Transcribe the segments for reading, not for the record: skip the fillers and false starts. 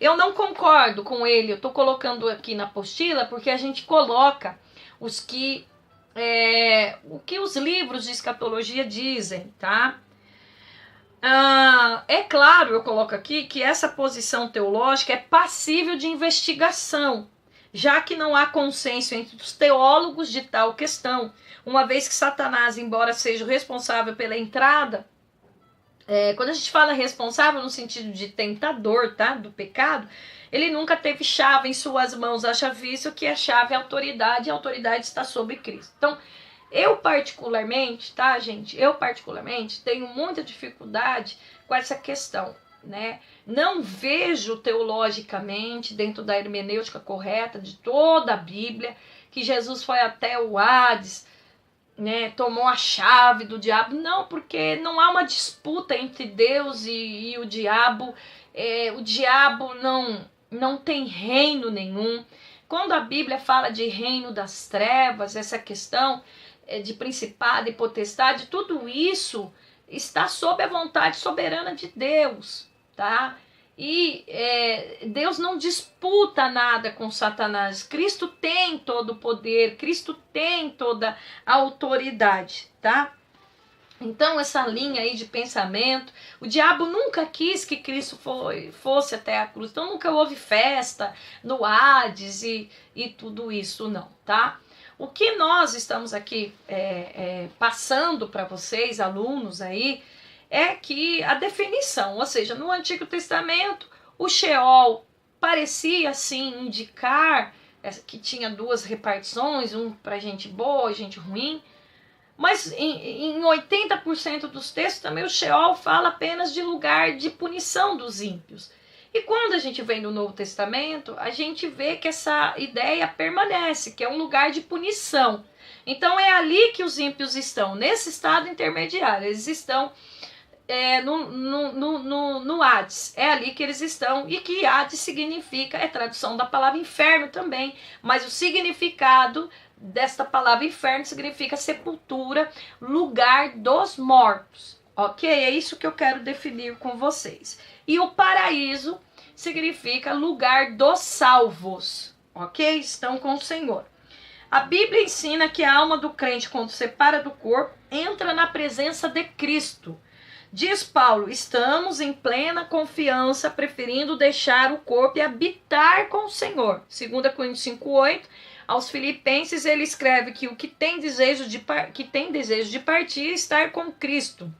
Eu não concordo com ele, eu estou colocando aqui na apostila porque a gente coloca o que os livros de escatologia dizem, tá? É claro, eu coloco aqui que essa posição teológica é passível de investigação, já que não há consenso entre os teólogos de tal questão, uma vez que Satanás, embora seja o responsável pela entrada, quando a gente fala responsável no sentido de tentador, tá, do pecado, ele nunca teve chave em suas mãos, haja visto que a chave é a autoridade, e a autoridade está sobre Cristo. Então, eu particularmente, tá, gente? Eu particularmente tenho muita dificuldade com essa questão, né? Não vejo teologicamente, dentro da hermenêutica correta de toda a Bíblia, que Jesus foi até o Hades, né, tomou a chave do diabo. Não, porque não há uma disputa entre Deus e o diabo. O diabo não tem reino nenhum. Quando a Bíblia fala de reino das trevas, essa questão de principado e potestade, tudo isso está sob a vontade soberana de Deus, tá? E Deus não disputa nada com Satanás. Cristo tem todo o poder, Cristo tem toda a autoridade, tá? Então essa linha aí de pensamento, o diabo nunca quis que Cristo fosse até a cruz. Então nunca houve festa no Hades e tudo isso não, tá? O que nós estamos aqui passando para vocês, alunos aí, é que a definição, ou seja, no Antigo Testamento, o Sheol parecia assim indicar que tinha duas repartições, um para gente boa e gente ruim, mas em 80% dos textos também o Sheol fala apenas de lugar de punição dos ímpios. E quando a gente vem no Novo Testamento, a gente vê que essa ideia permanece, que é um lugar de punição. Então é ali que os ímpios estão, nesse estado intermediário, eles estão no Hades, é ali que eles estão, e que Hades significa, é tradução da palavra inferno também, mas o significado desta palavra inferno significa sepultura, lugar dos mortos, ok? É isso que eu quero definir com vocês. E o paraíso significa lugar dos salvos, ok? Estão com o Senhor. A Bíblia ensina que a alma do crente, quando separa do corpo, entra na presença de Cristo. Diz Paulo, estamos em plena confiança, preferindo deixar o corpo e habitar com o Senhor. 2 Coríntios 5:8, aos Filipenses ele escreve que o que tem desejo de partir é estar com Cristo.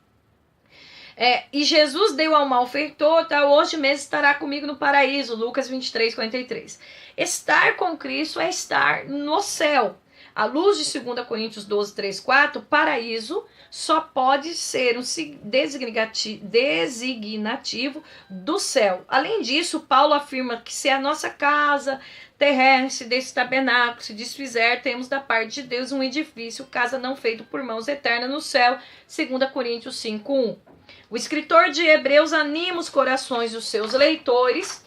E Jesus deu ao malfeitor, tá, hoje mesmo estará comigo no paraíso, Lucas 23:43. Estar com Cristo é estar no céu. À luz de 2 Coríntios 12:3-4, paraíso só pode ser um designativo do céu. Além disso, Paulo afirma que se a nossa casa terrestre desse tabernáculo se desfizer, temos da parte de Deus um edifício, casa não feito por mãos, eterna no céu, 2 Coríntios 5:1. O escritor de Hebreus anima os corações dos seus leitores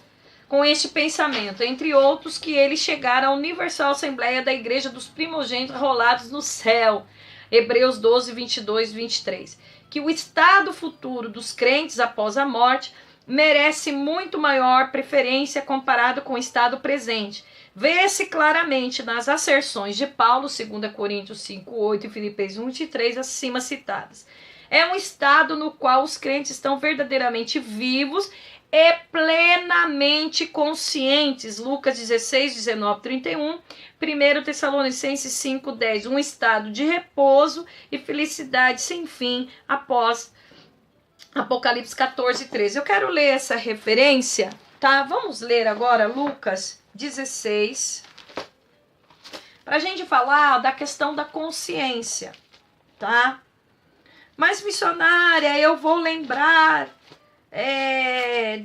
com este pensamento, entre outros, que ele chegara à universal assembleia da igreja dos primogênitos rolados no céu, Hebreus 12:22-23, que o estado futuro dos crentes após a morte merece muito maior preferência comparado com o estado presente. Vê-se claramente nas asserções de Paulo, 2 Coríntios 5:8 e Filipenses 1:3, acima citadas. É um estado no qual os crentes estão verdadeiramente vivos e plenamente conscientes. Lucas 16:19-31, 1 Tessalonicenses 5:10, um estado de repouso e felicidade sem fim após Apocalipse 14:13. Eu quero ler essa referência, tá? Vamos ler agora Lucas 16, para a gente falar da questão da consciência, tá? Mas, missionária, eu vou lembrar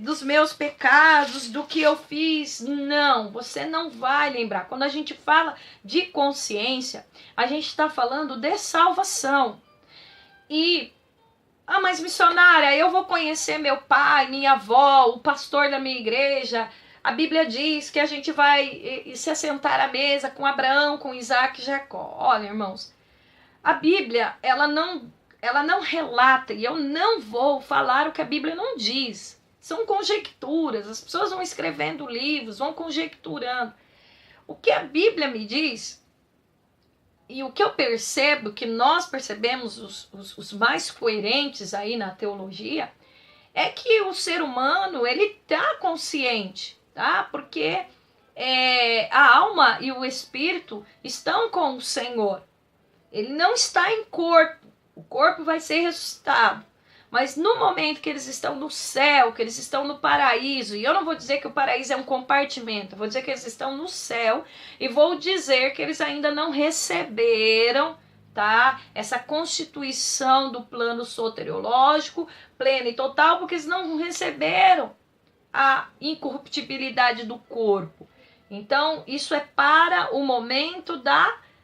dos meus pecados, do que eu fiz. Não, você não vai lembrar. Quando a gente fala de consciência, a gente está falando de salvação. Mas missionária, eu vou conhecer meu pai, minha avó, o pastor da minha igreja. A Bíblia diz que a gente vai se assentar à mesa com Abraão, com Isaac e Jacó. Olha, irmãos, a Bíblia, ela não relata, e eu não vou falar o que a Bíblia não diz. São conjecturas, as pessoas vão escrevendo livros, vão conjecturando. O que a Bíblia me diz, e o que eu percebo, que nós percebemos os mais coerentes aí na teologia, é que o ser humano, ele está consciente, tá? Porque a alma e o espírito estão com o Senhor. Ele não está em corpo, o corpo vai ser ressuscitado. Mas no momento que eles estão no céu, que eles estão no paraíso, e eu não vou dizer que o paraíso é um compartimento, eu vou dizer que eles estão no céu, e vou dizer que eles ainda não receberam, tá, essa constituição do plano soteriológico, pleno e total, porque eles não receberam a incorruptibilidade do corpo. Então, isso é para o momento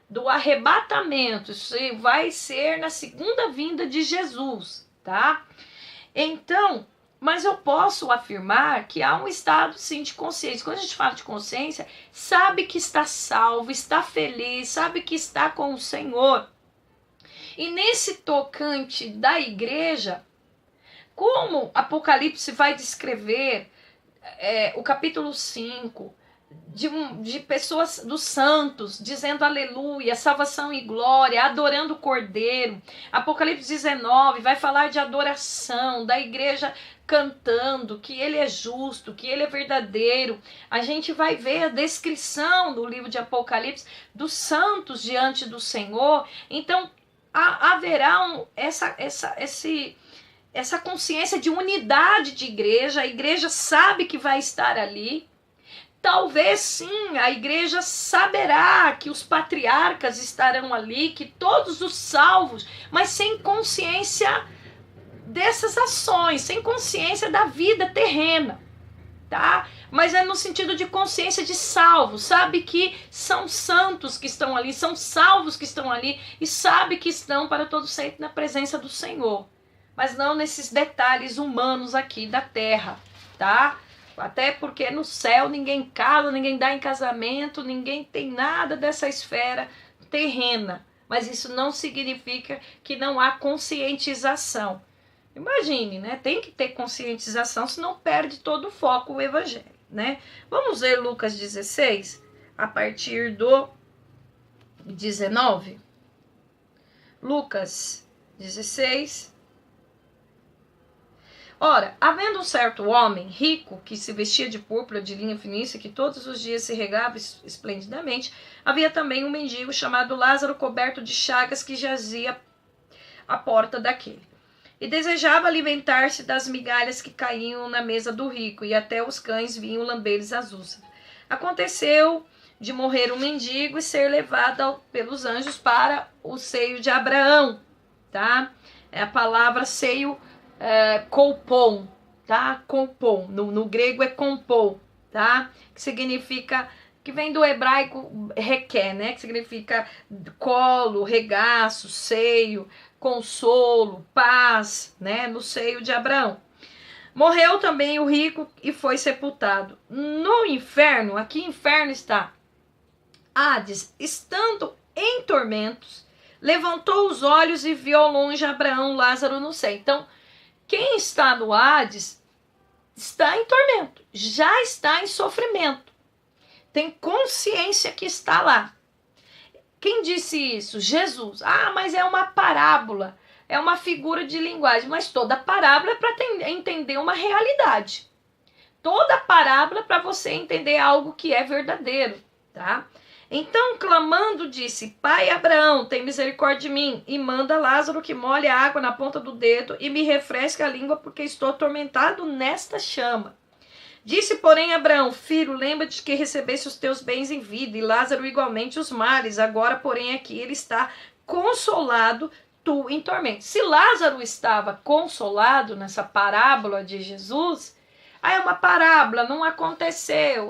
do arrebatamento, isso vai ser na segunda vinda de Jesus, tá? Então, mas eu posso afirmar que há um estado, sim, de consciência. Quando a gente fala de consciência, sabe que está salvo, está feliz, sabe que está com o Senhor. E nesse tocante da igreja, como Apocalipse vai descrever o capítulo 5, de pessoas, dos santos, dizendo aleluia, salvação e glória, adorando o Cordeiro. Apocalipse 19 vai falar de adoração, da igreja cantando que ele é justo, que ele é verdadeiro. A gente vai ver a descrição no livro de Apocalipse dos santos diante do Senhor. Então, haverá essa consciência de unidade de igreja. A igreja sabe que vai estar ali. Talvez sim, a igreja saberá que os patriarcas estarão ali, que todos os salvos, mas sem consciência dessas ações, sem consciência da vida terrena, tá? Mas é no sentido de consciência de salvos, sabe que são santos que estão ali, são salvos que estão ali e sabe que estão para todo sempre na presença do Senhor, mas não nesses detalhes humanos aqui da terra, tá? Até porque no céu ninguém casa, ninguém dá em casamento, ninguém tem nada dessa esfera terrena. Mas isso não significa que não há conscientização. Imagine, né? Tem que ter conscientização, senão perde todo o foco o evangelho, né? Vamos ver Lucas 16, a partir do 19. Lucas 16. Ora, havendo um certo homem rico que se vestia de púrpura de linha finíssima, que todos os dias se regava esplendidamente, havia também um mendigo chamado Lázaro, coberto de chagas, que jazia à porta daquele. E desejava alimentar-se das migalhas que caíam na mesa do rico, e até os cães vinham lamber-lhes as úlceras. Aconteceu de morrer um mendigo e ser levado pelos anjos para o seio de Abraão, tá? É a palavra seio, kolpon, tá? Kolpon, no grego é kompon, tá? Que significa, que vem do hebraico requer, né? Que significa colo, regaço, seio, consolo, paz, né? No seio de Abraão. Morreu também o rico e foi sepultado. No inferno, aqui inferno está Hades, estando em tormentos, levantou os olhos e viu ao longe Abraão, Lázaro no céu. Então, quem está no Hades está em tormento, já está em sofrimento, tem consciência que está lá. Quem disse isso? Jesus. Ah, mas é uma parábola, é uma figura de linguagem, mas toda parábola é para entender uma realidade. Toda parábola é para você entender algo que é verdadeiro, tá? Então, clamando, disse: Pai Abraão, tem misericórdia de mim, e manda Lázaro que molhe a água na ponta do dedo e me refresque a língua, porque estou atormentado nesta chama. Disse, porém, Abraão: Filho, lembra-te que recebeste os teus bens em vida, e Lázaro igualmente os males. Agora, porém, aqui ele está consolado, tu em tormento. Se Lázaro estava consolado nessa parábola de Jesus, é uma parábola, não aconteceu,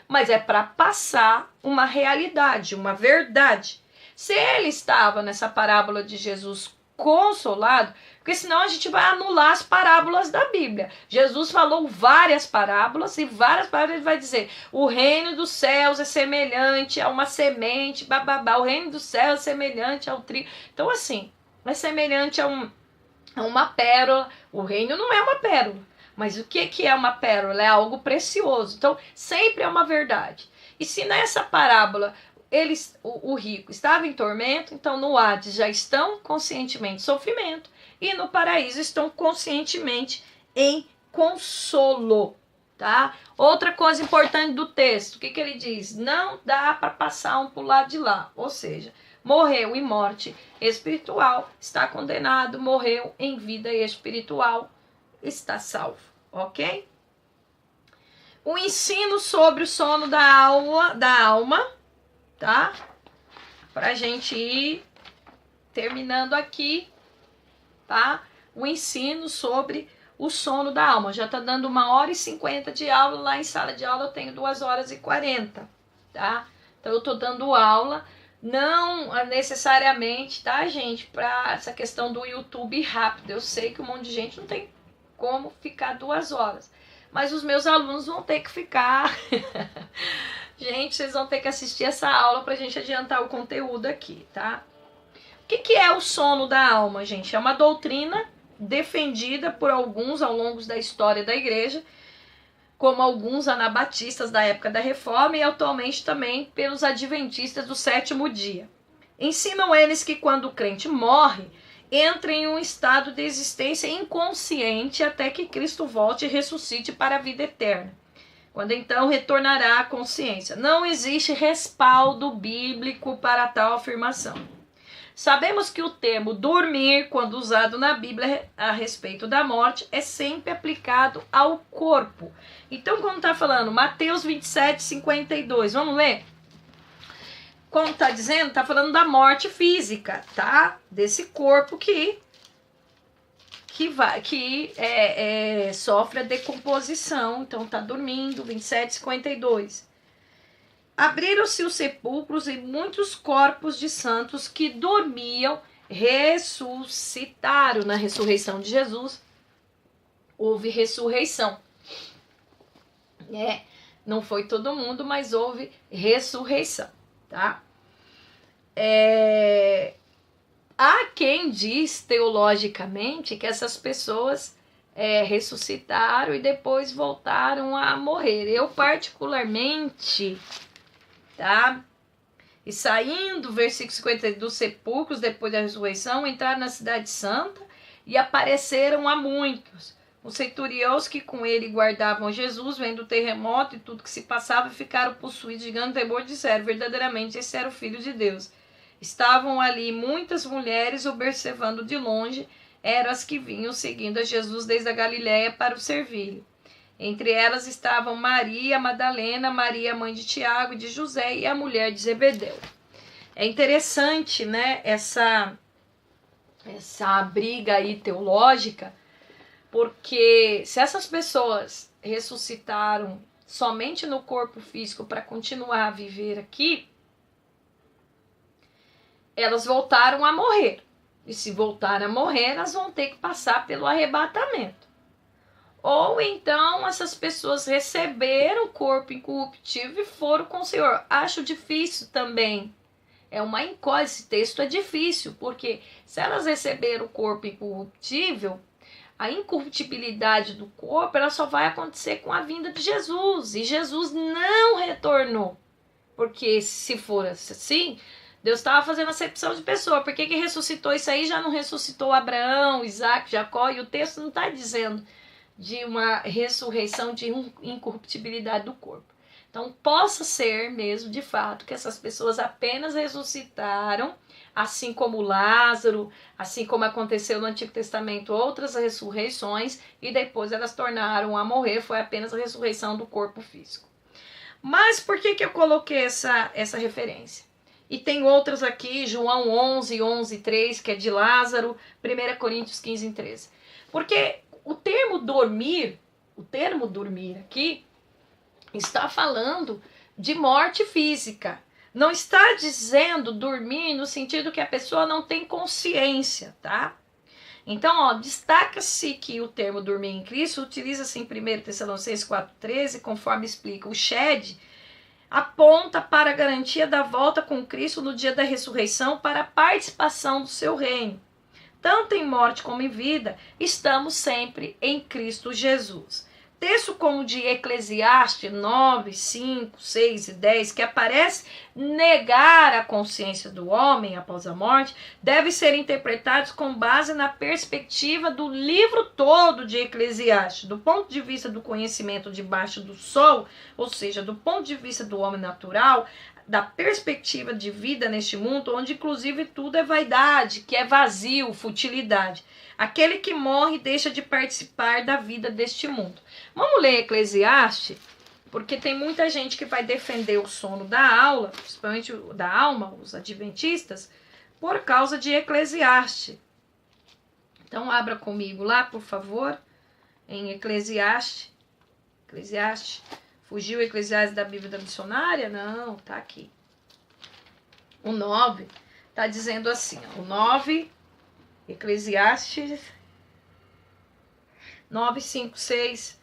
mas é para passar uma realidade, uma verdade. Se ele estava nessa parábola de Jesus consolado, porque senão a gente vai anular as parábolas da Bíblia. Jesus falou várias parábolas, e várias parábolas ele vai dizer: o reino dos céus é semelhante a uma semente, bababá, o reino dos céus é semelhante ao trigo. Então, assim, é semelhante a uma pérola. O reino não é uma pérola. Mas o que é uma pérola? É algo precioso. Então, sempre é uma verdade. E se nessa parábola o rico estava em tormento, então no Hades já estão conscientemente em sofrimento e no paraíso estão conscientemente em consolo. Tá? Outra coisa importante do texto, o que ele diz? Não dá para passar um para o lado de lá. Ou seja, morreu em morte espiritual, está condenado, morreu em vida espiritual, está salvo, ok? O ensino sobre o sono da alma, tá? Pra gente ir terminando aqui, tá? O ensino sobre o sono da alma. Já tá dando 1h50 de aula, lá em sala de aula eu tenho 2h40, tá? Então eu tô dando aula, não necessariamente, tá, gente, pra essa questão do YouTube rápido. Eu sei que um monte de gente não tem como ficar 2 horas, mas os meus alunos vão ter que ficar. Gente, vocês vão ter que assistir essa aula pra gente adiantar o conteúdo aqui, tá? O que é o sono da alma, gente? É uma doutrina defendida por alguns ao longo da história da igreja, como alguns anabatistas da época da Reforma e atualmente também pelos adventistas do sétimo dia. Ensinam eles que quando o crente morre, entra em um estado de existência inconsciente até que Cristo volte e ressuscite para a vida eterna, quando então retornará à consciência. Não existe respaldo bíblico para tal afirmação. Sabemos que o termo dormir, quando usado na Bíblia a respeito da morte, é sempre aplicado ao corpo. Então, quando está falando Mateus 27:52, vamos ler? Como está dizendo, está falando da morte física, tá? Desse corpo que sofre a decomposição. Então, está dormindo, 27:52. Abriram-se os sepulcros e muitos corpos de santos que dormiam ressuscitaram. Na ressurreição de Jesus, houve ressurreição. Não foi todo mundo, mas houve ressurreição, tá? Há quem diz teologicamente que essas pessoas ressuscitaram e depois voltaram a morrer. Eu particularmente, tá? E saindo, versículo 50, dos sepulcros depois da ressurreição, entraram na cidade santa e apareceram a muitos. Os centuriões que com ele guardavam Jesus, vendo o terremoto e tudo que se passava, ficaram possuídos de grande temor, disseram: verdadeiramente esse era o Filho de Deus. Estavam ali muitas mulheres observando de longe, eram as que vinham seguindo a Jesus desde a Galiléia para o servir. Entre elas estavam Maria Madalena, Maria mãe de Tiago e de José e a mulher de Zebedeu. É interessante, né, essa briga aí teológica, porque se essas pessoas ressuscitaram somente no corpo físico para continuar a viver aqui, elas voltaram a morrer. E se voltarem a morrer, elas vão ter que passar pelo arrebatamento. Ou então essas pessoas receberam o corpo incorruptível e foram com o Senhor. Acho difícil também. É uma incógnita, esse texto é difícil, porque se elas receberam o corpo incorruptível, a incorruptibilidade do corpo ela só vai acontecer com a vinda de Jesus. E Jesus não retornou. Porque se for assim, Deus estava fazendo acepção de pessoa. Por que ressuscitou isso aí? Já não ressuscitou Abraão, Isaac, Jacó? E o texto não está dizendo de uma ressurreição de incorruptibilidade do corpo. Então, possa ser mesmo, de fato, que essas pessoas apenas ressuscitaram, assim como Lázaro, assim como aconteceu no Antigo Testamento, outras ressurreições, e depois elas tornaram a morrer, foi apenas a ressurreição do corpo físico. Mas por que eu coloquei essa referência? E tem outras aqui, João 11:3, que é de Lázaro, 1 Coríntios 15:13. Porque o termo dormir aqui, está falando de morte física. Não está dizendo dormir no sentido que a pessoa não tem consciência, tá? Então, destaca-se que o termo dormir em Cristo utiliza-se em 1 Tessalonicenses 4:13, conforme explica o Shed, aponta para a garantia da volta com Cristo no dia da ressurreição para a participação do seu reino. tanto em morte como em vida, estamos sempre em Cristo Jesus. Texto como o de Eclesiastes 9, 5, 6 e 10, que aparece negar a consciência do homem após a morte, deve ser interpretados com base na perspectiva do livro todo de Eclesiastes, do ponto de vista do conhecimento debaixo do sol, ou seja, do ponto de vista do homem natural, da perspectiva de vida neste mundo, onde inclusive tudo é vaidade, que é vazio, futilidade. Aquele que morre deixa de participar da vida deste mundo. Vamos ler Eclesiastes, porque tem muita gente que vai defender o sono da aula, principalmente da alma, os adventistas, por causa de Eclesiastes. Então abra comigo lá, por favor, em Eclesiastes. Eclesiastes. Fugiu o Eclesiastes da Bíblia da Missionária? Não, tá aqui. O 9 tá dizendo assim, ó, o 9, Eclesiastes 9, 5, 6.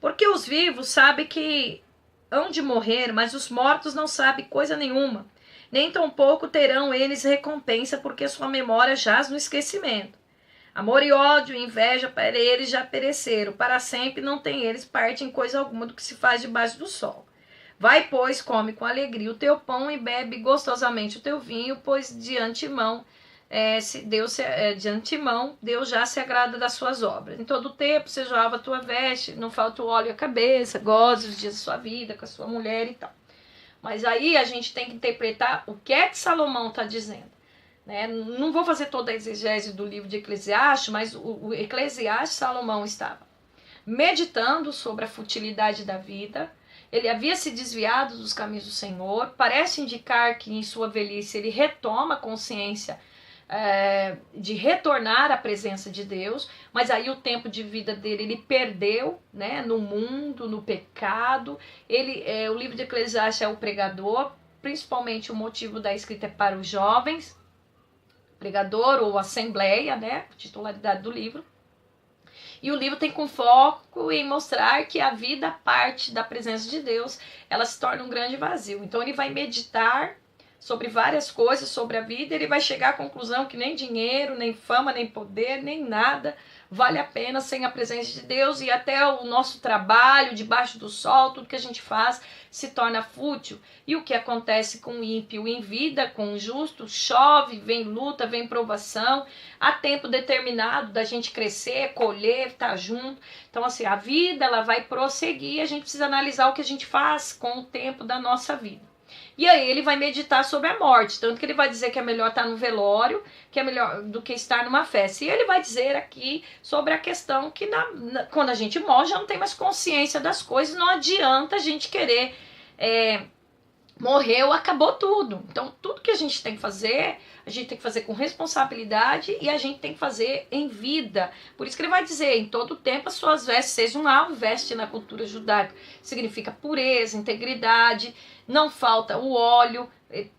Porque os vivos sabem que hão de morrer, mas os mortos não sabem coisa nenhuma. Nem tampouco terão eles recompensa, porque sua memória jaz no esquecimento. Amor e ódio e inveja para eles já pereceram. Para sempre não tem eles parte em coisa alguma do que se faz debaixo do sol. Vai, pois, come com alegria o teu pão e bebe gostosamente o teu vinho, pois de antemão Deus já se agrada das suas obras. Em todo tempo seja alva a tua veste, não falta o óleo à cabeça, goze os dias da sua vida com a sua mulher e tal. Mas aí a gente tem que interpretar o que é que Salomão está dizendo. Né? Não vou fazer toda a exegese do livro de Eclesiastes, mas o Eclesiastes, Salomão estava meditando sobre a futilidade da vida. Ele havia se desviado dos caminhos do Senhor. Parece indicar que em sua velhice ele retoma a consciência de retornar à presença de Deus, mas aí o tempo de vida dele ele perdeu, né, no mundo, no pecado. O livro de Eclesiastes é o pregador, principalmente o motivo da escrita é para os jovens, pregador ou assembleia, né, titularidade do livro. E o livro tem com foco em mostrar que a vida parte da presença de Deus, ela se torna um grande vazio. Então ele vai meditar sobre várias coisas sobre a vida, ele vai chegar à conclusão que nem dinheiro, nem fama, nem poder, nem nada vale a pena sem a presença de Deus, e até o nosso trabalho debaixo do sol, tudo que a gente faz se torna fútil. E o que acontece com o ímpio em vida, com o justo? Chove, vem luta, vem provação, há tempo determinado da gente crescer, colher, estar junto. Então assim, a vida ela vai prosseguir, a gente precisa analisar o que a gente faz com o tempo da nossa vida. E aí ele vai meditar sobre a morte, tanto que ele vai dizer que é melhor estar no velório, que é melhor do que estar numa festa. E ele vai dizer aqui sobre a questão que quando a gente morre já não tem mais consciência das coisas, não adianta a gente querer morreu, acabou tudo. Então tudo que a gente tem que fazer, a gente tem que fazer com responsabilidade e a gente tem que fazer em vida. Por isso que ele vai dizer, em todo tempo as suas vestes sejam alvo, veste na cultura judaica. Significa pureza, integridade, não falta o óleo.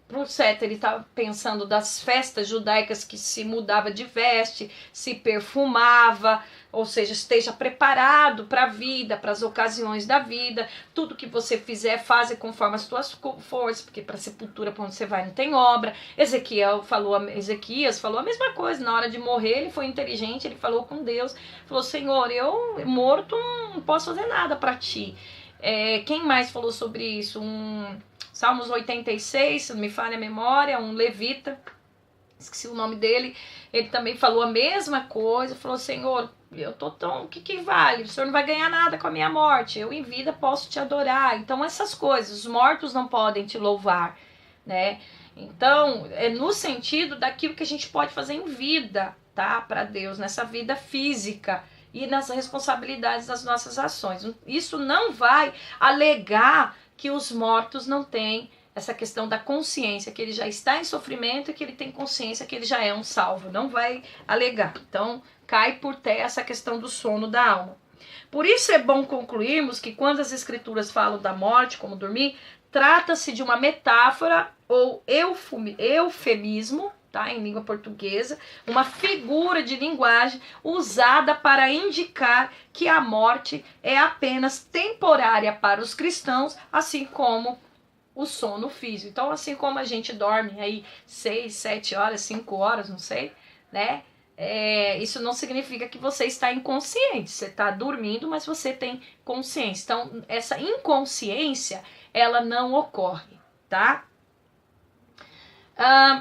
Por certo, ele está pensando das festas judaicas que se mudava de veste, se perfumava, ou seja, esteja preparado para a vida, para as ocasiões da vida. Tudo que você fizer, faça conforme as tuas forças, porque para a sepultura, para onde você vai, não tem obra. Ezequias falou a mesma coisa. Na hora de morrer, ele foi inteligente, ele falou com Deus, falou, Senhor, eu morto não posso fazer nada para ti. Quem mais falou sobre isso? Salmos 86, se não me falha a memória, um levita, esqueci o nome dele, ele também falou a mesma coisa, falou, Senhor, eu tô tão, o que vale? O Senhor não vai ganhar nada com a minha morte, eu em vida posso te adorar. Então essas coisas, os mortos não podem te louvar, né? Então, é no sentido daquilo que a gente pode fazer em vida, tá? Para Deus, nessa vida física e nas responsabilidades das nossas ações. Isso não vai alegar que os mortos não têm essa questão da consciência, que ele já está em sofrimento e que ele tem consciência que ele já é um salvo. Não vai alegar. Então, cai por terra essa questão do sono da alma. Por isso é bom concluirmos que quando as escrituras falam da morte, como dormir, trata-se de uma metáfora ou eufemismo, tá, em língua portuguesa, uma figura de linguagem usada para indicar que a morte é apenas temporária para os cristãos, assim como o sono físico. Então, assim como a gente dorme aí 6, 7 horas, 5 horas, não sei, né? isso não significa que você está inconsciente. Você está dormindo, mas você tem consciência. Então, essa inconsciência, ela não ocorre, tá?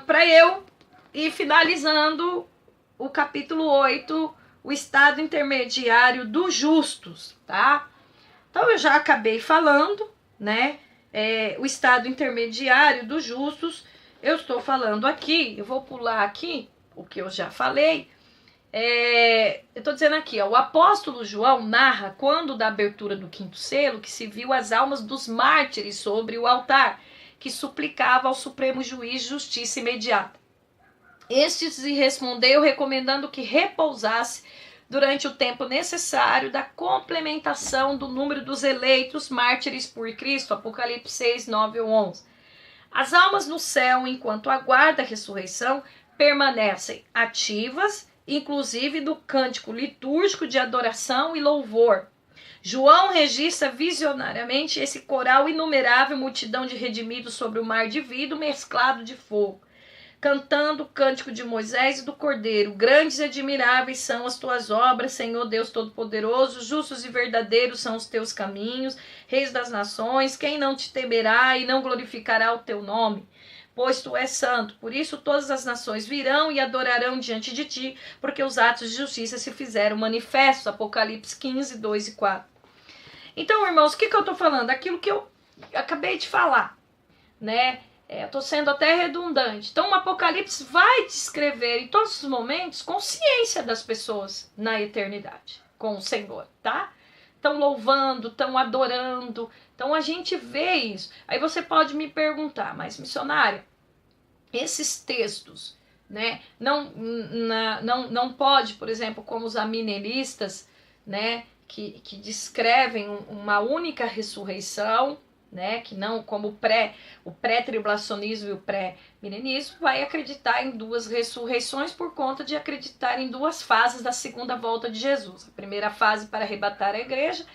Para eu ir finalizando o capítulo 8, o estado intermediário dos justos, tá? Então, eu já acabei falando, né? O estado intermediário dos justos, eu estou falando aqui, eu vou pular aqui o que eu já falei. Eu estou dizendo aqui, ó, o apóstolo João narra quando da abertura do quinto selo que se viu as almas dos mártires sobre o altar, que suplicava ao supremo juiz justiça imediata. Este lhe respondeu recomendando que repousasse durante o tempo necessário da complementação do número dos eleitos mártires por Cristo, Apocalipse 6, 9 ou 11. As almas no céu, enquanto aguardam a ressurreição, permanecem ativas, inclusive no cântico litúrgico de adoração e louvor. João registra visionariamente esse coral inumerável, multidão de redimidos sobre o mar de vidro mesclado de fogo, cantando o cântico de Moisés e do Cordeiro. Grandes e admiráveis são as tuas obras, Senhor Deus Todo-Poderoso, justos e verdadeiros são os teus caminhos, Reis das nações, quem não te temerá e não glorificará o teu nome? Pois tu és santo, por isso todas as nações virão e adorarão diante de ti, porque os atos de justiça se fizeram manifestos. Apocalipse 15, 2 e 4. Então, irmãos, o que eu estou falando? Aquilo que eu acabei de falar, né? Eu estou sendo até redundante. Então, o Apocalipse vai descrever em todos os momentos consciência das pessoas na eternidade com o Senhor, tá? Estão louvando, estão adorando. Então, a gente vê isso. Aí você pode me perguntar, mas missionária, esses textos, né, não pode, por exemplo, como os amilenistas, né, que descrevem uma única ressurreição, né, que não como o pré-tribulacionismo e o pré-milenismo, vai acreditar em duas ressurreições por conta de acreditar em duas fases da segunda volta de Jesus. A primeira fase para arrebatar a igreja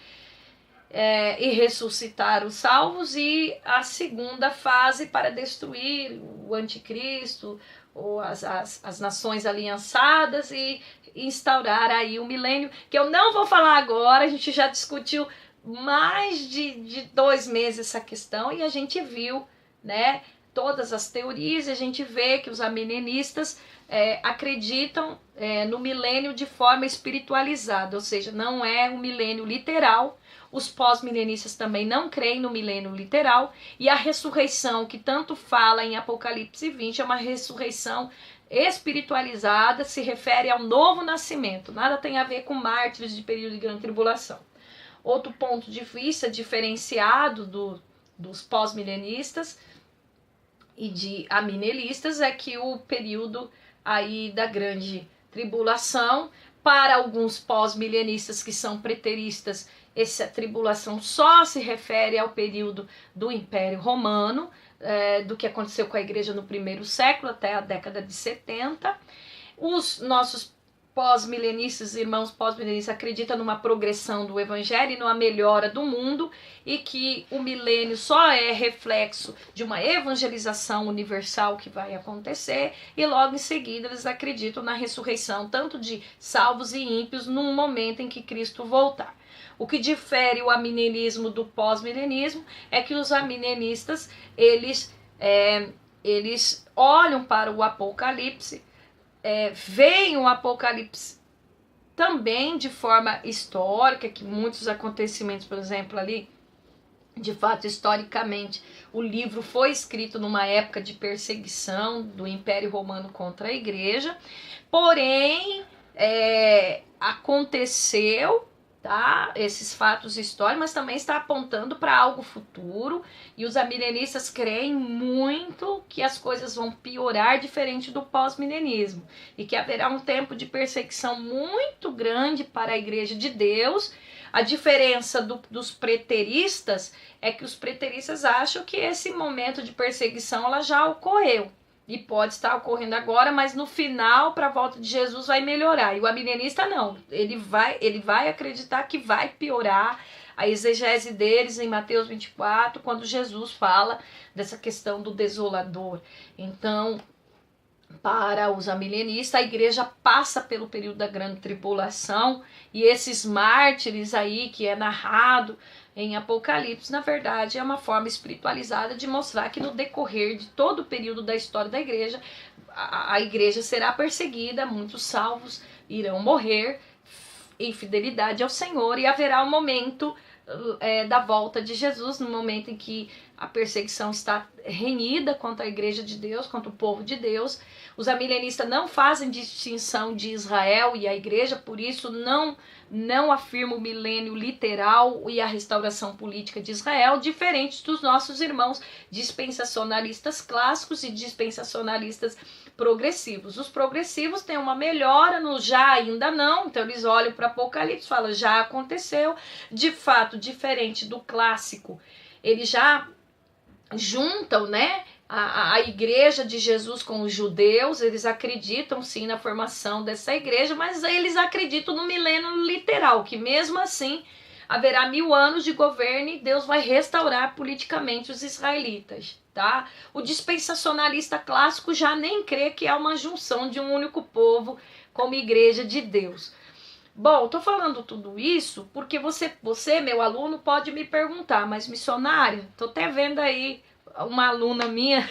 e ressuscitar os salvos, e a segunda fase para destruir o anticristo ou as nações aliançadas e instaurar aí o milênio, que eu não vou falar agora. A gente já discutiu mais de 2 meses essa questão e a gente viu, né, todas as teorias, e a gente vê que os amilenistas acreditam no milênio de forma espiritualizada, ou seja, não é um milênio literal. Os pós-milenistas também não creem no milênio literal, e a ressurreição que tanto fala em Apocalipse 20 é uma ressurreição espiritualizada, se refere ao novo nascimento, nada tem a ver com mártires de período de grande tribulação. Outro ponto de vista diferenciado dos pós-milenistas e de amilenistas é que o período aí da grande tribulação, para alguns pós-milenistas que são preteristas, essa tribulação só se refere ao período do Império Romano, do que aconteceu com a igreja no primeiro século até a década de 70. Os nossos pós-milenistas, irmãos pós-milenistas, acreditam numa progressão do evangelho e numa melhora do mundo, e que o milênio só é reflexo de uma evangelização universal que vai acontecer, e logo em seguida eles acreditam na ressurreição tanto de salvos e ímpios num momento em que Cristo voltar. O que difere o amilenismo do pós-milenismo é que os amilenistas, eles olham para o Apocalipse, veem o Apocalipse também de forma histórica, que muitos acontecimentos, por exemplo, ali, de fato, historicamente, o livro foi escrito numa época de perseguição do Império Romano contra a igreja, porém, aconteceu, tá, esses fatos históricos, mas também está apontando para algo futuro, e os amilenistas creem muito que as coisas vão piorar, diferente do pós-milenismo, e que haverá um tempo de perseguição muito grande para a igreja de Deus. A diferença dos preteristas é que os preteristas acham que esse momento de perseguição ela já ocorreu, e pode estar ocorrendo agora, mas no final, para a volta de Jesus, vai melhorar. E o amilenista não, ele vai acreditar que vai piorar. A exegese deles em Mateus 24, quando Jesus fala dessa questão do desolador. Então, para os amilenistas, a igreja passa pelo período da grande tribulação, e esses mártires aí que é narrado em Apocalipse, na verdade é uma forma espiritualizada de mostrar que no decorrer de todo o período da história da igreja, a igreja será perseguida, muitos salvos irão morrer em fidelidade ao Senhor, e haverá um momento da volta de Jesus, no momento em que a perseguição está renhida contra a igreja de Deus, contra o povo de Deus. Os amilenistas não fazem distinção de Israel e a igreja, por isso não afirma o milênio literal e a restauração política de Israel, diferentes dos nossos irmãos dispensacionalistas clássicos e dispensacionalistas progressivos. Os progressivos têm uma melhora no já, ainda não, então eles olham para Apocalipse e falam, já aconteceu, de fato, diferente do clássico. Eles já juntam, né, a igreja de Jesus com os judeus, eles acreditam sim na formação dessa igreja, mas eles acreditam no milênio literal, que mesmo assim haverá 1000 anos de governo e Deus vai restaurar politicamente os israelitas, tá? O dispensacionalista clássico já nem crê que é uma junção de um único povo como igreja de Deus. Bom, tô falando tudo isso porque você, meu aluno, pode me perguntar, mas missionária, tô até vendo aí uma aluna minha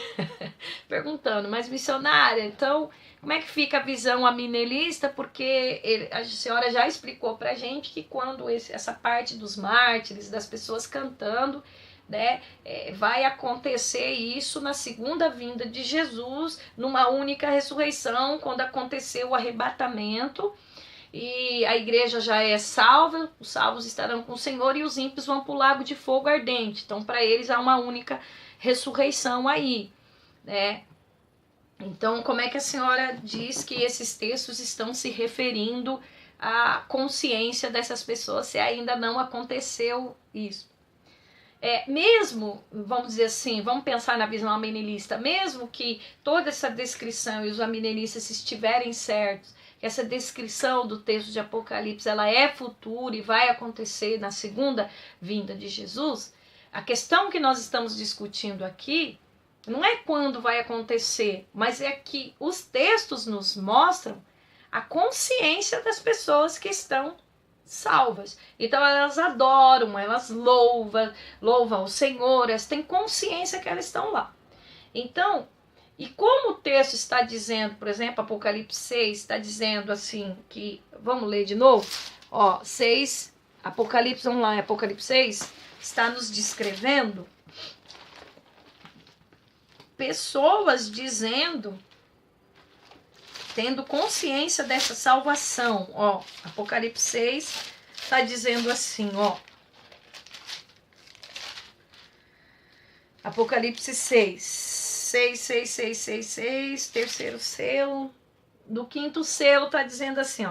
perguntando, mas missionária, então como é que fica a visão amilenista? Porque a senhora já explicou pra gente que quando essa parte dos mártires, das pessoas cantando, né, vai acontecer isso na segunda vinda de Jesus, numa única ressurreição, quando acontecer o arrebatamento, e a igreja já é salva, os salvos estarão com o Senhor e os ímpios vão para o lago de fogo ardente. Então, para eles há uma única ressurreição aí, né? Então, como é que a senhora diz que esses textos estão se referindo à consciência dessas pessoas se ainda não aconteceu isso? Mesmo, vamos dizer assim, vamos pensar na visão amilenista, mesmo que toda essa descrição e os amilenistas estiverem certos, que essa descrição do texto de Apocalipse ela é futura e vai acontecer na segunda vinda de Jesus, a questão que nós estamos discutindo aqui não é quando vai acontecer, mas é que os textos nos mostram a consciência das pessoas que estão salvas. Então elas adoram, elas louvam o Senhor, elas têm consciência que elas estão lá. Então, e como o texto está dizendo, por exemplo, Apocalipse 6 está dizendo assim, que, vamos ler de novo, 6, Apocalipse, vamos lá, Apocalipse 6 está nos descrevendo pessoas dizendo, tendo consciência dessa salvação, Apocalipse 6 está dizendo assim, Apocalipse 6, terceiro selo, do quinto selo está dizendo assim,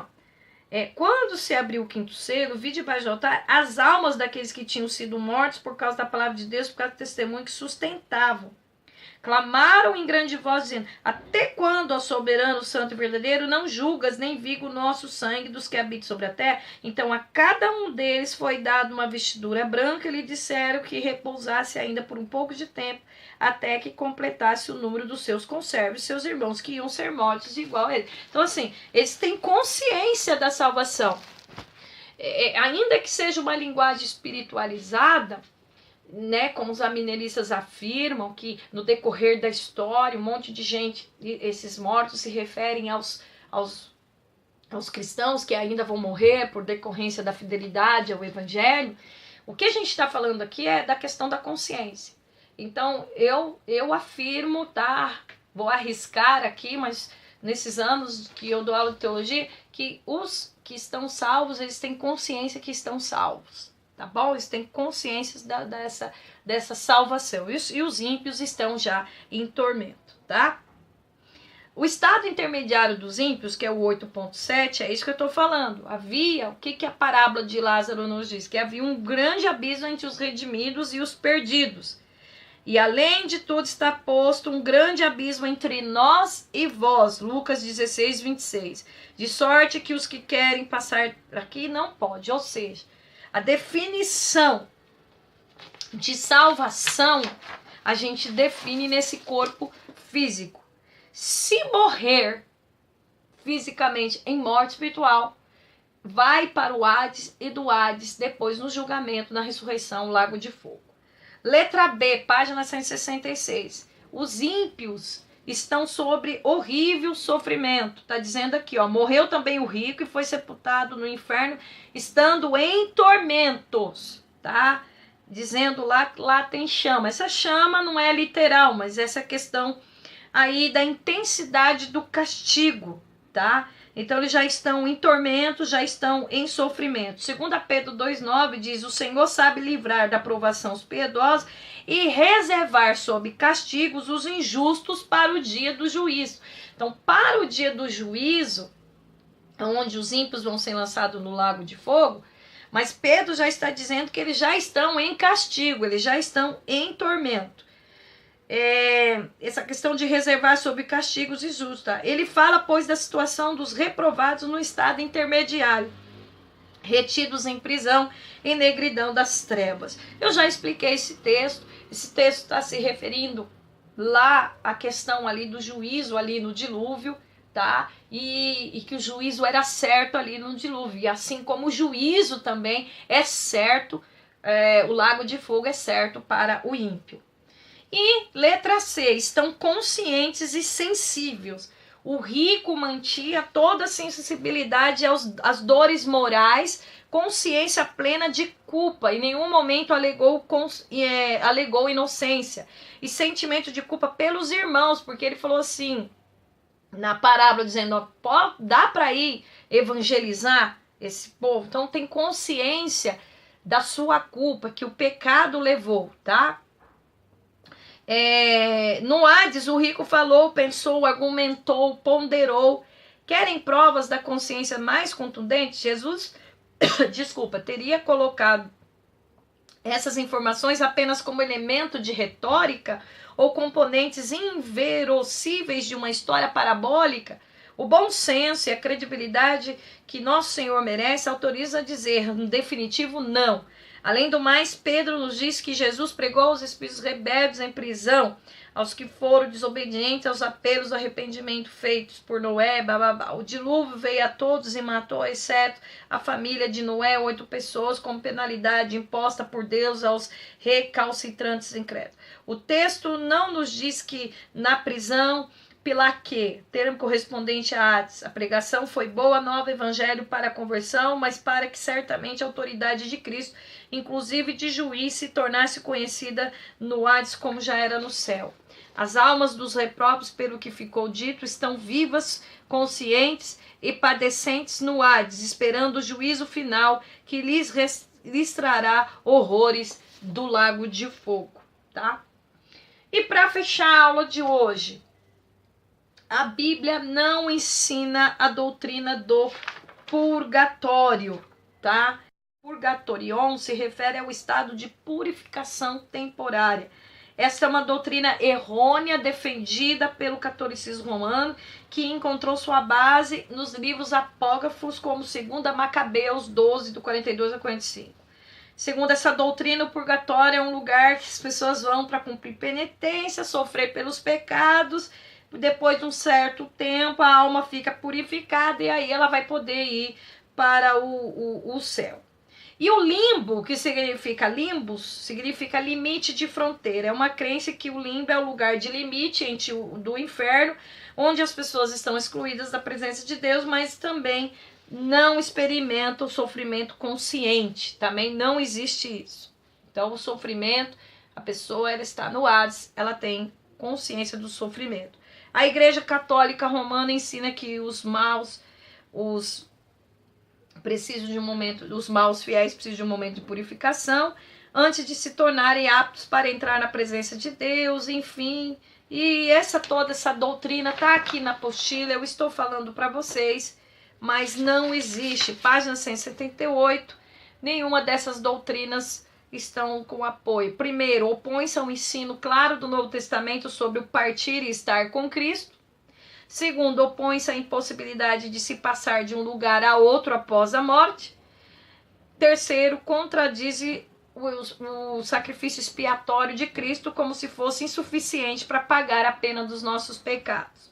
quando se abriu o quinto selo, vi debaixo do altar as almas daqueles que tinham sido mortos por causa da palavra de Deus, por causa do testemunho que sustentavam. Clamaram em grande voz, dizendo, até quando, ó soberano, santo e verdadeiro, não julgas nem viga o nosso sangue dos que habitam sobre a terra? Então a cada um deles foi dado uma vestidura branca e lhe disseram que repousasse ainda por um pouco de tempo, até que completasse o número dos seus conservos, seus irmãos que iam ser mortos igual a ele. Então assim, eles têm consciência da salvação. Ainda que seja uma linguagem espiritualizada, né, como os amilenistas afirmam que no decorrer da história um monte de gente, esses mortos se referem aos cristãos que ainda vão morrer por decorrência da fidelidade ao evangelho, o que a gente está falando aqui é da questão da consciência. Então eu afirmo, tá, vou arriscar aqui, mas nesses anos que eu dou aula de teologia, que os que estão salvos, eles têm consciência que estão salvos. Tá bom? Eles têm consciência dessa salvação. E os ímpios estão já em tormento, tá? O estado intermediário dos ímpios, que é o 8.7, é isso que eu estou falando. Havia, o que a parábola de Lázaro nos diz? Que havia um grande abismo entre os redimidos e os perdidos. E além de tudo está posto um grande abismo entre nós e vós. Lucas 16, 26. De sorte que os que querem passar aqui não podem. Ou seja, a definição de salvação a gente define nesse corpo físico. Se morrer fisicamente em morte espiritual, vai para o Hades e do Hades, depois no julgamento, na ressurreição, lago de fogo. Letra B, página 166. Os ímpios estão sobre horrível sofrimento. Está dizendo aqui, ó, morreu também o rico e foi sepultado no inferno, estando em tormentos, tá? Dizendo lá tem chama. Essa chama não é literal, mas essa questão aí da intensidade do castigo, tá? Então eles já estão em tormento, já estão em sofrimento. Segundo Pedro 2,9 diz, o Senhor sabe livrar da provação os piedosos e reservar sob castigos os injustos para o dia do juízo. Então, para o dia do juízo, onde os ímpios vão ser lançados no lago de fogo, mas Pedro já está dizendo que eles já estão em castigo, eles já estão em tormento. Essa questão de reservar sob castigos injustos. Tá? Ele fala, pois, da situação dos reprovados no estado intermediário, retidos em prisão, em negridão das trevas. Eu já expliquei esse texto está se referindo lá à questão ali do juízo ali no dilúvio, tá? E que o juízo era certo ali no dilúvio, e assim como o juízo também é certo, o lago de fogo é certo para o ímpio. E letra C, estão conscientes e sensíveis. O rico mantinha toda a sensibilidade às dores morais, consciência plena de culpa. Em nenhum momento alegou inocência e sentimento de culpa pelos irmãos, porque ele falou assim, na parábola, dizendo, ó, dá para ir evangelizar esse povo? Então tem consciência da sua culpa, que o pecado levou, tá? No Hades, o rico falou, pensou, argumentou, ponderou. Querem provas da consciência mais contundentes? Jesus, teria colocado essas informações apenas como elemento de retórica ou componentes inverossíveis de uma história parabólica? O bom senso e a credibilidade que nosso Senhor merece autoriza a dizer, no definitivo, não. Além do mais, Pedro nos diz que Jesus pregou aos espíritos rebeldes em prisão, aos que foram desobedientes aos apelos do arrependimento feitos por Noé, bababá. O dilúvio veio a todos e matou, exceto a família de Noé, 8 pessoas, como penalidade imposta por Deus aos recalcitrantes incrédulos. O texto não nos diz que na prisão, pilaque, termo correspondente a Hades. A pregação foi boa nova, evangelho para a conversão, mas para que certamente a autoridade de Cristo, inclusive de juiz, se tornasse conhecida no Hades como já era no céu. As almas dos repróprios, pelo que ficou dito, estão vivas, conscientes e padecentes no Hades, esperando o juízo final que lhes trará horrores do lago de fogo, tá? E para fechar a aula de hoje, a Bíblia não ensina a doutrina do purgatório, tá? Purgatorion se refere ao estado de purificação temporária. Essa é uma doutrina errônea defendida pelo catolicismo romano, que encontrou sua base nos livros apócrifos como 2 Macabeus 12, do 42 a 45. Segundo essa doutrina, o purgatório é um lugar que as pessoas vão para cumprir penitência, sofrer pelos pecados. Depois de um certo tempo, a alma fica purificada e aí ela vai poder ir para o céu. E o limbo, que significa limbos, significa limite de fronteira. É uma crença que o limbo é o lugar de limite do inferno, onde as pessoas estão excluídas da presença de Deus, mas também não experimentam o sofrimento consciente. Também não existe isso. Então, o sofrimento, a pessoa ela está no Hades, ela tem consciência do sofrimento. A Igreja Católica Romana ensina que os maus fiéis precisam de um momento de purificação antes de se tornarem aptos para entrar na presença de Deus, enfim. E toda essa doutrina está aqui na apostila, eu estou falando para vocês, mas não existe, página 178, nenhuma dessas doutrinas estão com apoio. Primeiro, opõe-se ao ensino claro do Novo Testamento sobre o partir e estar com Cristo. Segundo, opõe-se à impossibilidade de se passar de um lugar a outro após a morte. Terceiro, contradiz o sacrifício expiatório de Cristo como se fosse insuficiente para pagar a pena dos nossos pecados.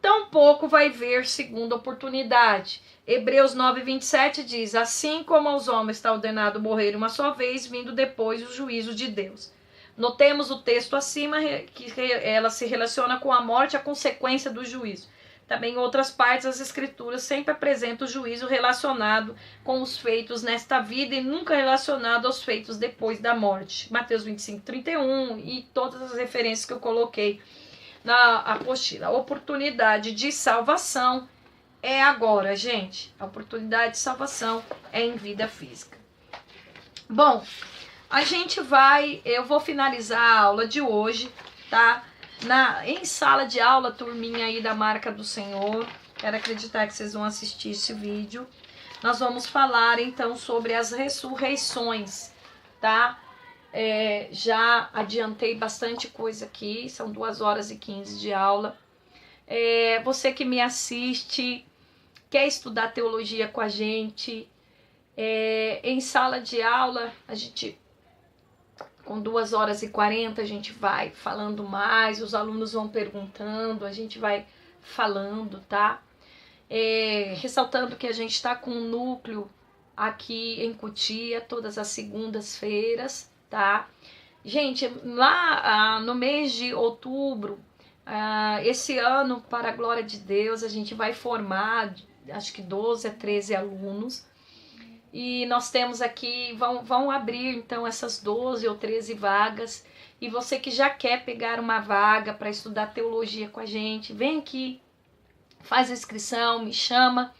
tampouco vai ver segunda oportunidade. Hebreus 9:27 diz: assim como aos homens está ordenado morrer uma só vez, vindo depois o juízo de Deus. Notemos o texto acima que ela se relaciona com a morte, a consequência do juízo. Também em outras partes das escrituras sempre apresenta o juízo relacionado com os feitos nesta vida e nunca relacionado aos feitos depois da morte. Mateus 25:31 e todas as referências que eu coloquei na apostila. A oportunidade de salvação é agora, gente. A oportunidade de salvação é em vida física. Bom, eu vou finalizar a aula de hoje, tá? Em sala de aula, turminha aí da Marca do Senhor. Quero acreditar que vocês vão assistir esse vídeo. Nós vamos falar então sobre as ressurreições, tá? Já adiantei bastante coisa aqui, são 2h15 de aula. Você que me assiste, quer estudar teologia com a gente, em sala de aula, a gente, com 2h40, a gente vai falando mais, os alunos vão perguntando, a gente vai falando, tá? Ressaltando que a gente está com um núcleo aqui em Cotia, todas as segundas-feiras, tá? Gente, lá no mês de outubro, esse ano, para a glória de Deus, a gente vai formar, acho que 12 a 13 alunos. E nós temos aqui, vão abrir então essas 12 ou 13 vagas. E você que já quer pegar uma vaga para estudar teologia com a gente, vem aqui, faz a inscrição, me chama,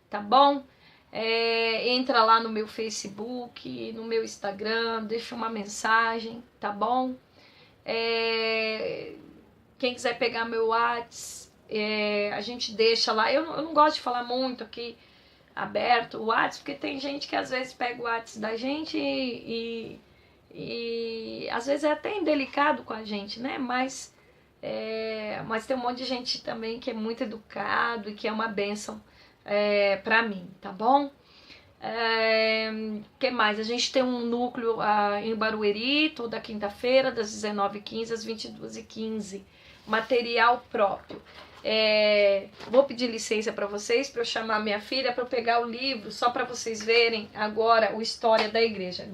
tá bom? Entra lá no meu Facebook, no meu Instagram, deixa uma mensagem, tá bom? Quem quiser pegar meu WhatsApp, a gente deixa lá. Eu não gosto de falar muito aqui aberto o WhatsApp, porque tem gente que às vezes pega o WhatsApp da gente e às vezes é até indelicado com a gente, né? Mas tem um monte de gente também que é muito educado e que é uma bênção pra mim, tá bom? Que mais? A gente tem um núcleo em Barueri, toda quinta-feira, das 19h15 às 22h15. Material próprio. Vou pedir licença para vocês, para eu chamar minha filha, para eu pegar o livro, só para vocês verem agora o História da Igreja.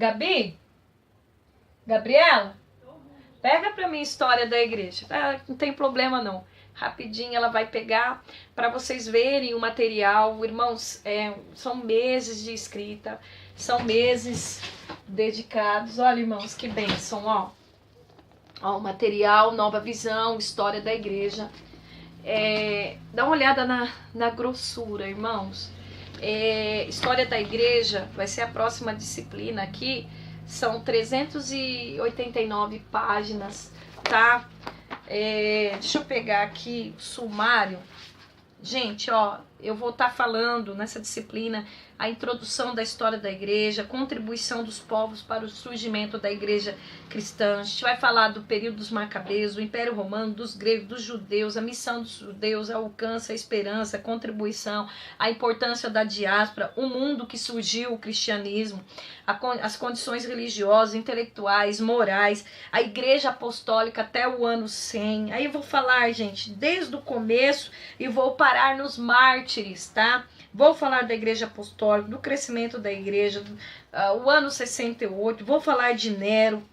Gabriela? Pega para mim História da Igreja. Não tem problema não. Rapidinho ela vai pegar para vocês verem o material. Irmãos, são meses de escrita, são meses dedicados. Olha, irmãos, que bênção, ó. Ó, o material, Nova Visão, História da Igreja. Dá uma olhada na grossura, irmãos. História da Igreja vai ser a próxima disciplina aqui. São 389 páginas, tá? Deixa eu pegar aqui o sumário. Gente, ó, eu vou estar falando nessa disciplina a introdução da história da igreja, contribuição dos povos para o surgimento da igreja cristã. A gente vai falar do período dos Macabeus, do Império Romano, dos gregos, dos judeus, a missão dos judeus, o alcance, a esperança, a contribuição, a importância da diáspora, o mundo que surgiu, o cristianismo, as condições religiosas, intelectuais, morais, a igreja apostólica até o ano 100. Aí eu vou falar, gente, desde o começo e vou parar nos mártires, tá? Vou falar da igreja apostólica, do crescimento da igreja, o ano 68, vou falar de Nero,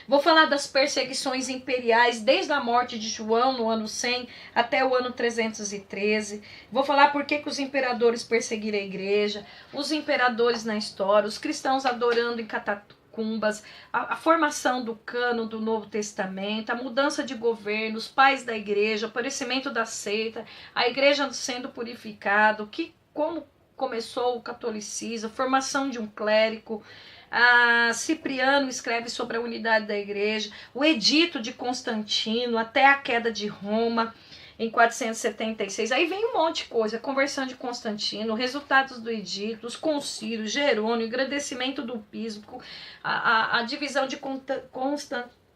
vou falar das perseguições imperiais desde a morte de João no ano 100 até o ano 313. Vou falar por que os imperadores perseguiram a igreja, os imperadores na história, os cristãos adorando em catacumbas, a formação do cânon do Novo Testamento, a mudança de governo, os pais da igreja, o aparecimento da seita, a igreja sendo purificada, como começou o catolicismo, a formação de um clérigo. Cipriano escreve sobre a unidade da igreja, o edito de Constantino até a queda de Roma em 476. Aí vem um monte de coisa, a conversão de Constantino, resultados do edito, os concílios, Jerônimo, o engrandecimento do bispo, a divisão de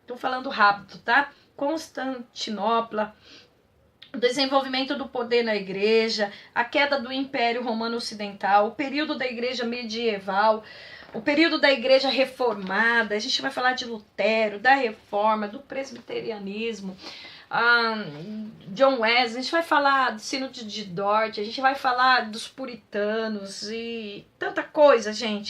tô falando rápido, tá? Constantinopla, o desenvolvimento do poder na igreja, a queda do Império Romano Ocidental, o período da igreja medieval, o período da igreja reformada. A gente vai falar de Lutero, da reforma, do presbiterianismo, John Wesley, a gente vai falar do Sínodo de Dort, a gente vai falar dos puritanos e tanta coisa, gente.